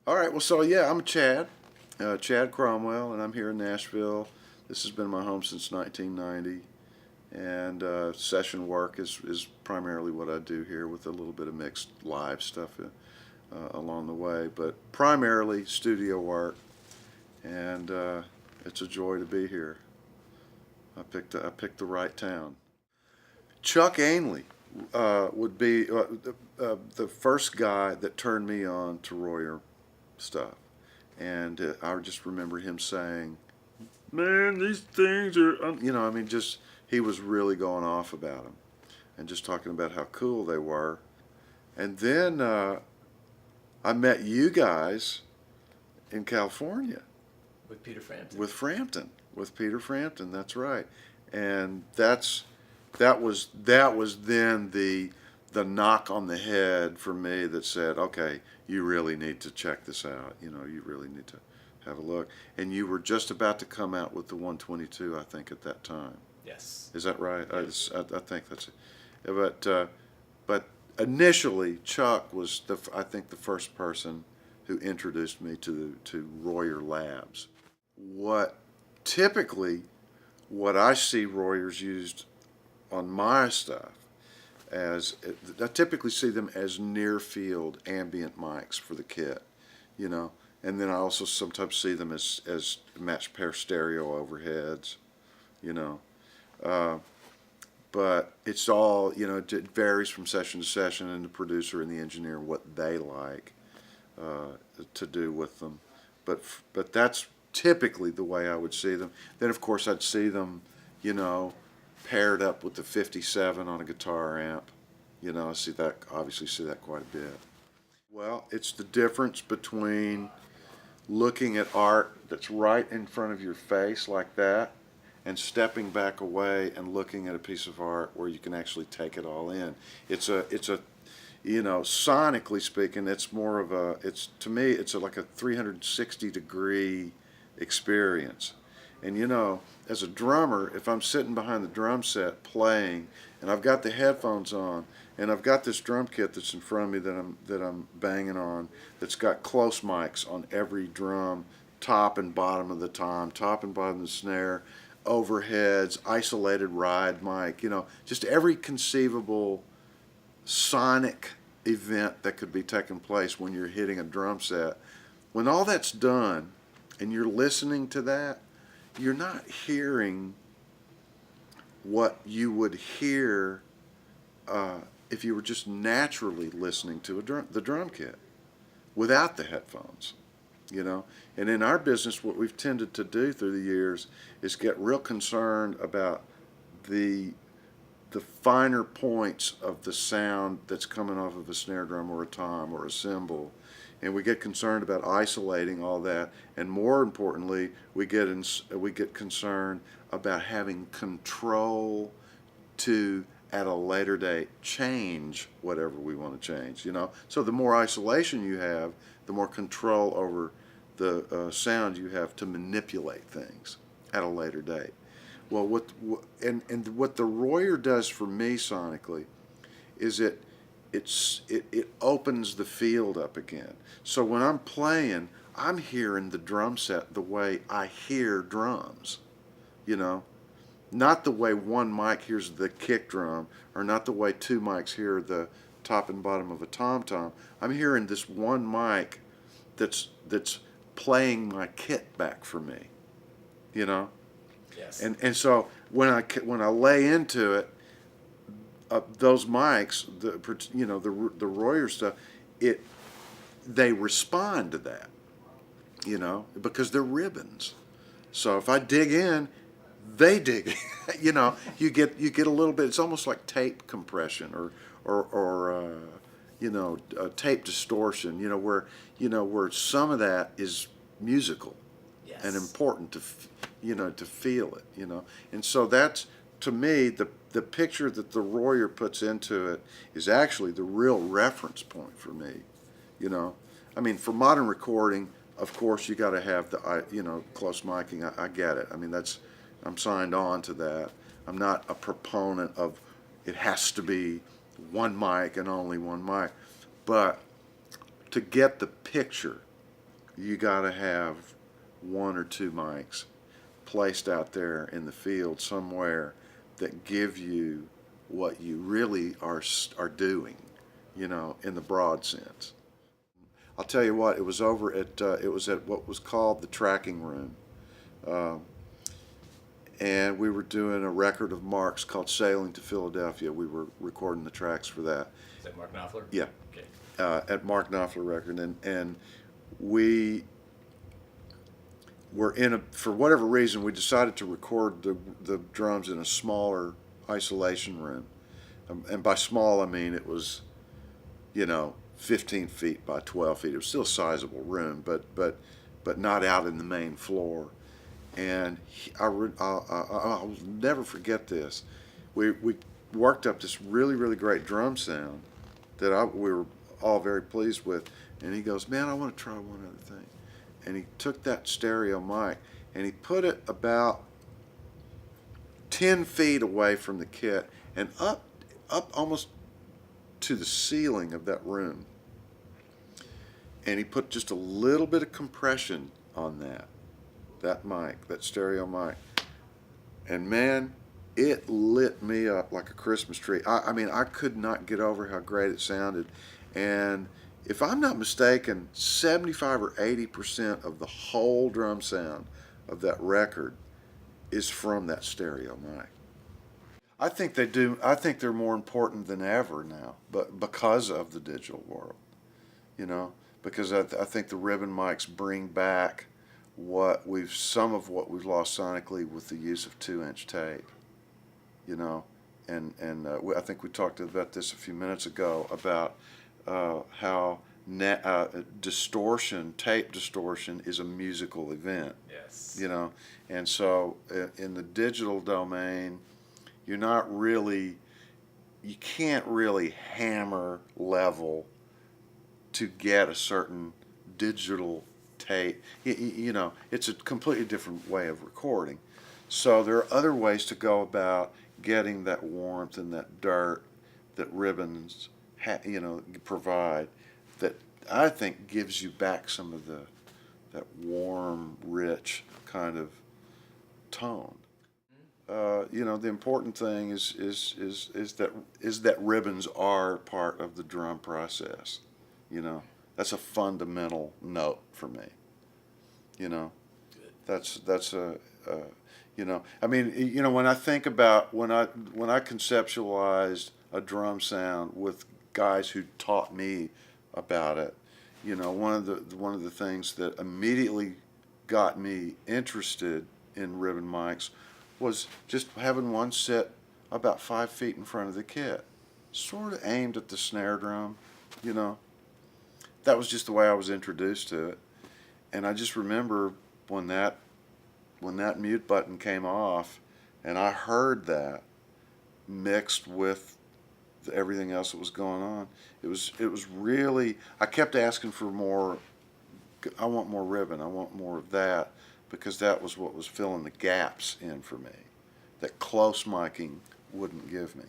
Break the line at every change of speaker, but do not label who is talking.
All right, well, so yeah, I'm Chad, Chad Cromwell, and I'm here in Nashville. This has been my home since 1990, and session work is primarily what I do here with a little bit of mixed live stuff along the way, but primarily studio work, and it's a joy to be here. I picked the right town. Chuck Ainley would be the first guy that turned me on to Royer stuff. And I just remember him saying, "Man, these things are," I mean, just he was really going off about them and just talking about how cool they were. And then I met you guys in California
with Peter Frampton.
with Peter Frampton. That's right, and that was then the knock on the head for me that said, okay, you really need to check this out. You really need to have a look. And you were just about to come out with the 122, I think, at that time.
Yes.
Is that right?
Yes.
I think that's it. But initially, Chuck was I think the first person who introduced me to Royer Labs. What typically what I see Royers used on my stuff as I typically see them as near field ambient mics for the kit, you know, and then I also sometimes see them as matched pair stereo overheads, you know, uh, but it's all, it varies from session to session, and the producer and the engineer what they like to do with them, but that's typically the way I would see them. Then of course I'd see them, you know, paired up with the 57 on a guitar amp. I see that, obviously see that quite a bit. Well, it's the difference between looking at art that's right in front of your face like that and stepping back away and looking at a piece of art where you can actually take it all in. It's a sonically speaking, it's more of to me, it's like a 360-degree experience. And as a drummer, if I'm sitting behind the drum set playing and I've got the headphones on and I've got this drum kit that's in front of me that I'm banging on, that's got close mics on every drum, top and bottom of the tom, top and bottom of the snare, overheads, isolated ride mic, just every conceivable sonic event that could be taking place when you're hitting a drum set. When all that's done and you're listening to that, you're not hearing what you would hear if you were just naturally listening to the drum kit without the headphones, And in our business, what we've tended to do through the years is get real concerned about the finer points of the sound that's coming off of a snare drum or a tom or a cymbal, and we get concerned about isolating all that, and more importantly, we get concerned about having control to, at a later date, change whatever we want to change. So the more isolation you have, the more control over the sound you have to manipulate things at a later date. Well, what the Royer does for me sonically is it opens the field up again. So when I'm playing, I'm hearing the drum set the way I hear drums, not the way one mic hears the kick drum, or not the way two mics hear the top and bottom of a tom-tom. I'm hearing this one mic that's playing my kit back for me,
Yes.
And so when I lay into it, those mics, the Royer stuff, they respond to that, because they're ribbons. So if I dig in, they dig in. You get a little bit. It's almost like tape compression or tape distortion. Where some of that is musical.
Yes.
And important to feel it, and so that's, to me, the picture that the Royer puts into it is actually the real reference point for me, I mean, for modern recording, of course, you got to have the close miking. I get it. I mean, I'm signed on to that. I'm not a proponent of it has to be one mic and only one mic, but to get the picture you got to have one or two mics placed out there in the field somewhere that give you what you really are doing, you know, in the broad sense. I'll tell you what, it was over at it was at what was called the tracking room, uh, and we were doing a record of Mark's called "Sailing to Philadelphia." We were recording the tracks for that.
Is that Mark Knopfler?
Yeah.
Okay.
At Mark Knopfler record, and we were for whatever reason we decided to record the drums in a smaller isolation room, and by small I mean it was, you know, 15 feet by 12 feet. It was still a sizable room, but not out in the main floor. And I'll never forget this. We worked up this really great drum sound that we were all very pleased with. And he goes, "Man, I want to try one other thing." And he took that stereo mic and he put it about 10 feet away from the kit and up almost to the ceiling of that room. And he put just a little bit of compression on that mic, that stereo mic. And man, it lit me up like a Christmas tree. I mean, I could not get over how great it sounded. And if I'm not mistaken, 75 or 80% of the whole drum sound of that record is from that stereo mic. I think they do. I think they're more important than ever now, but because of the digital world, you know, because I think the ribbon mics bring back some of what we've lost sonically with the use of 2-inch tape, you know, and I think we talked about this a few minutes ago about how tape distortion is a musical event.
Yes.
You know, and so in the digital domain, you can't really hammer level to get a certain digital tape. You know, it's a completely different way of recording. So there are other ways to go about getting that warmth and that dirt that ribbons provide, that I think gives you back some of that warm, rich kind of tone. You know, the important thing is that ribbons are part of the drum process. You know, that's a fundamental note for me. You know, that's a you know, I mean, you know, when I think about when I conceptualized a drum sound with guys who taught me about it, you know, one of the things that immediately got me interested in ribbon mics was just having one sit about 5 feet in front of the kit, sort of aimed at the snare drum, you know. That was just the way I was introduced to it. And I just remember when that mute button came off and I heard that mixed with everything else that was going on, it was really, I kept asking for more. I want more ribbon, I want more of that, because that was what was filling the gaps in for me that close miking wouldn't give me.